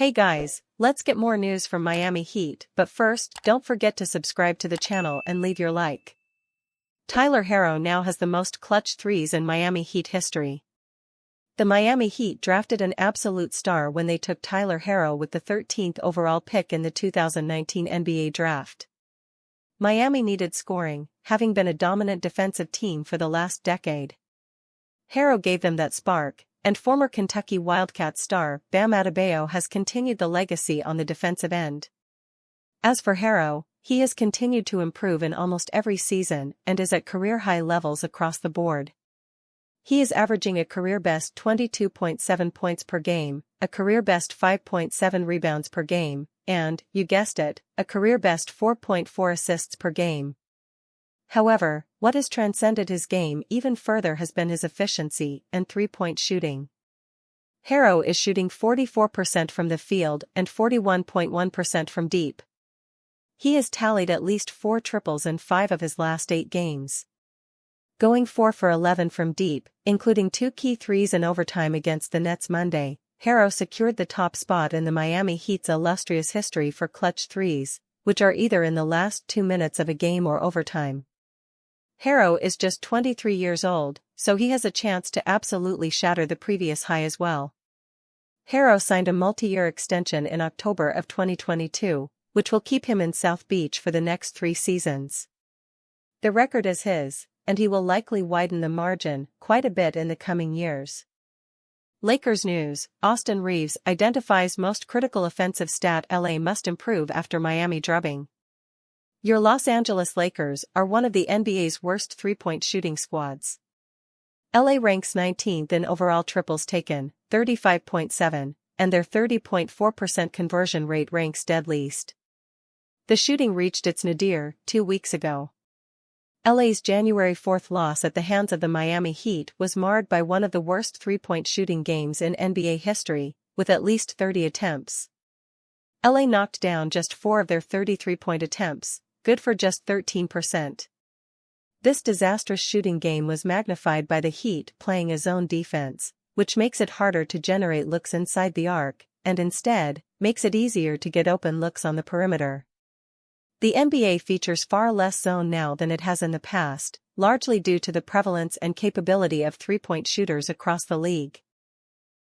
Hey guys, let's get more news from Miami Heat, but first, don't forget to subscribe to the channel and leave your like. Tyler Herro now has the most clutch threes in Miami Heat history. The Miami Heat drafted an absolute star when they took Tyler Herro with the 13th overall pick in the 2019 NBA draft. Miami needed scoring, having been a dominant defensive team for the last decade. Herro gave them that spark, and former Kentucky Wildcats star Bam Adebayo has continued the legacy on the defensive end. As for Herro, he has continued to improve in almost every season and is at career-high levels across the board. He is averaging a career-best 22.7 points per game, a career-best 5.7 rebounds per game, and, you guessed it, a career-best 4.4 assists per game. However, what has transcended his game even further has been his efficiency and three-point shooting. Herro is shooting 44% from the field and 41.1% from deep. He has tallied at least 4 triples in 5 of his last 8 games. Going 4 for 11 from deep, including 2 key threes in overtime against the Nets Monday, Herro secured the top spot in the Miami Heat's illustrious history for clutch threes, which are either in the last 2 minutes of a game or overtime. Herro is just 23 years old, so he has a chance to absolutely shatter the previous high as well. Herro signed a multi-year extension in October of 2022, which will keep him in South Beach for the next 3 seasons. The record is his, and he will likely widen the margin quite a bit in the coming years. Lakers news: Austin Reaves identifies most critical offensive stat LA must improve after Miami drubbing. Your Los Angeles Lakers are one of the NBA's worst three-point shooting squads. LA ranks 19th in overall triples taken, 35.7, and their 30.4% conversion rate ranks dead least. The shooting reached its nadir 2 weeks ago. LA's January 4th loss at the hands of the Miami Heat was marred by one of the worst three-point shooting games in NBA history, with at least 30 attempts. LA knocked down just 4 of their 33-point attempts, good for just 13%. This disastrous shooting game was magnified by the Heat playing a zone defense, which makes it harder to generate looks inside the arc, and instead, makes it easier to get open looks on the perimeter. The NBA features far less zone now than it has in the past, largely due to the prevalence and capability of three-point shooters across the league.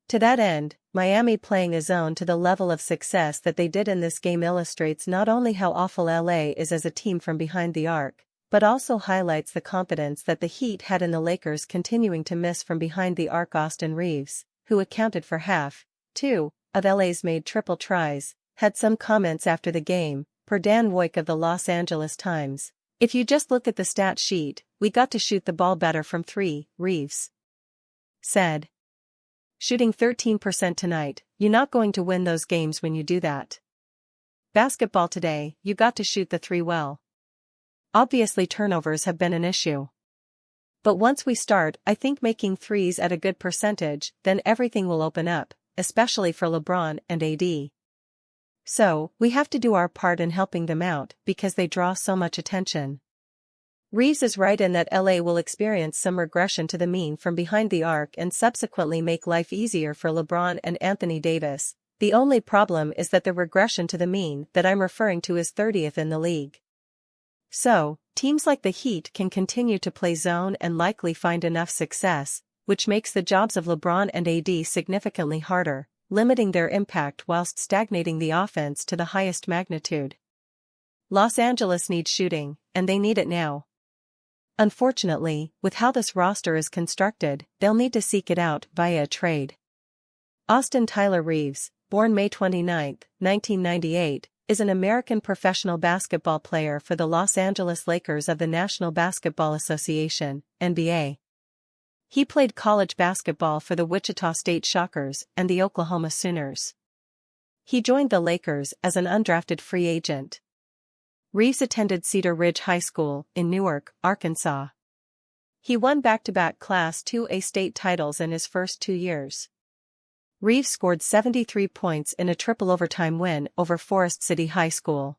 To that end, Miami playing a zone to the level of success that they did in this game illustrates not only how awful LA is as a team from behind the arc, but also highlights the confidence that the Heat had in the Lakers continuing to miss from behind the arc. Austin Reaves, who accounted for half, 2, of LA's made triple tries, had some comments after the game, per Dan Woik of the Los Angeles Times. "If you just look at the stat sheet, we got to shoot the ball better from 3, Reaves said. Shooting 13% tonight, you're not going to win those games when you do that. Basketball today, you got to shoot the 3 well. Obviously turnovers have been an issue. But once we start, I think making threes at a good percentage, then everything will open up, especially for LeBron and AD. So, we have to do our part in helping them out because they draw so much attention." Reaves is right in that LA will experience some regression to the mean from behind the arc and subsequently make life easier for LeBron and Anthony Davis. The only problem is that the regression to the mean that I'm referring to is 30th in the league. So, teams like the Heat can continue to play zone and likely find enough success, which makes the jobs of LeBron and AD significantly harder, limiting their impact whilst stagnating the offense to the highest magnitude. Los Angeles needs shooting, and they need it now. Unfortunately, with how this roster is constructed, they'll need to seek it out via a trade. Austin Tyler Reaves, born May 29, 1998, is an American professional basketball player for the Los Angeles Lakers of the National Basketball Association, NBA. He played college basketball for the Wichita State Shockers and the Oklahoma Sooners. He joined the Lakers as an undrafted free agent. Reaves attended Cedar Ridge High School in Newark, Arkansas. He won back-to-back Class 2A state titles in his first 2 years. Reaves scored 73 points in a triple overtime win over Forest City High School.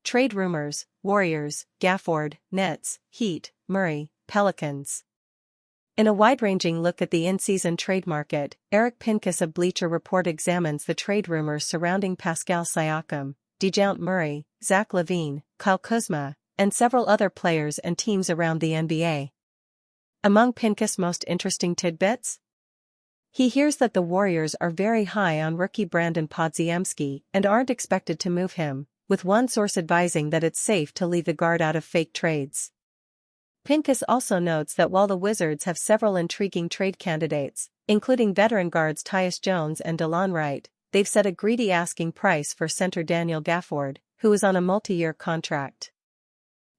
Trade rumors: Warriors, Gafford, Nets, Heat, Murray, Pelicans. In a wide-ranging look at the in-season trade market, Eric Pincus of Bleacher Report examines the trade rumors surrounding Pascal Siakam, DeJounte Murray, Zach Lavine, Kyle Kuzma, and several other players and teams around the NBA. Among Pincus' most interesting tidbits? He hears that the Warriors are very high on rookie Brandon Podziemski and aren't expected to move him, with one source advising that it's safe to leave the guard out of fake trades. Pincus also notes that while the Wizards have several intriguing trade candidates, including veteran guards Tyus Jones and DeLon Wright, they've set a greedy asking price for center Daniel Gafford, who is on a multi-year contract.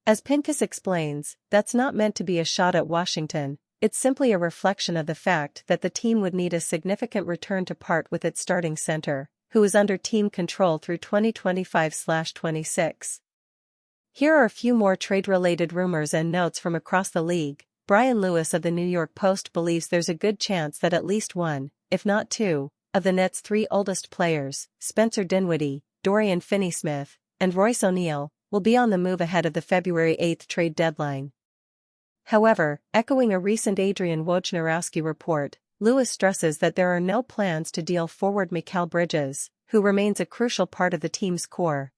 As Pincus explains, that's not meant to be a shot at Washington, it's simply a reflection of the fact that the team would need a significant return to part with its starting center, who is under team control through 2025/26. Here are a few more trade-related rumors and notes from across the league. Brian Lewis of the New York Post believes there's a good chance that at least one, if not two, of the Nets' three oldest players, Spencer Dinwiddie, Dorian Finney-Smith, and Royce O'Neal, will be on the move ahead of the February 8 trade deadline. However, echoing a recent Adrian Wojnarowski report, Lewis stresses that there are no plans to deal forward Mikal Bridges, who remains a crucial part of the team's core.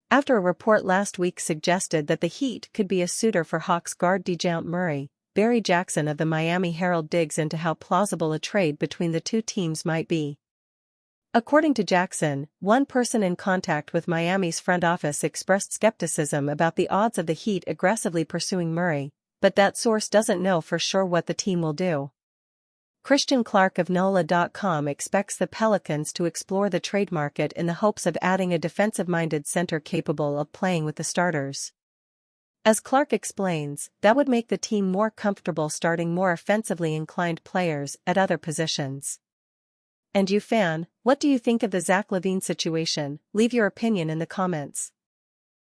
After a report last week suggested that the Heat could be a suitor for Hawks guard DeJounte Murray, Barry Jackson of the Miami Herald digs into how plausible a trade between the two teams might be. According to Jackson, one person in contact with Miami's front office expressed skepticism about the odds of the Heat aggressively pursuing Murray, but that source doesn't know for sure what the team will do. Christian Clark of NOLA.com expects the Pelicans to explore the trade market in the hopes of adding a defensive-minded center capable of playing with the starters. As Clark explains, that would make the team more comfortable starting more offensively inclined players at other positions. And you fan, what do you think of the Zach Lavine situation? Leave your opinion in the comments.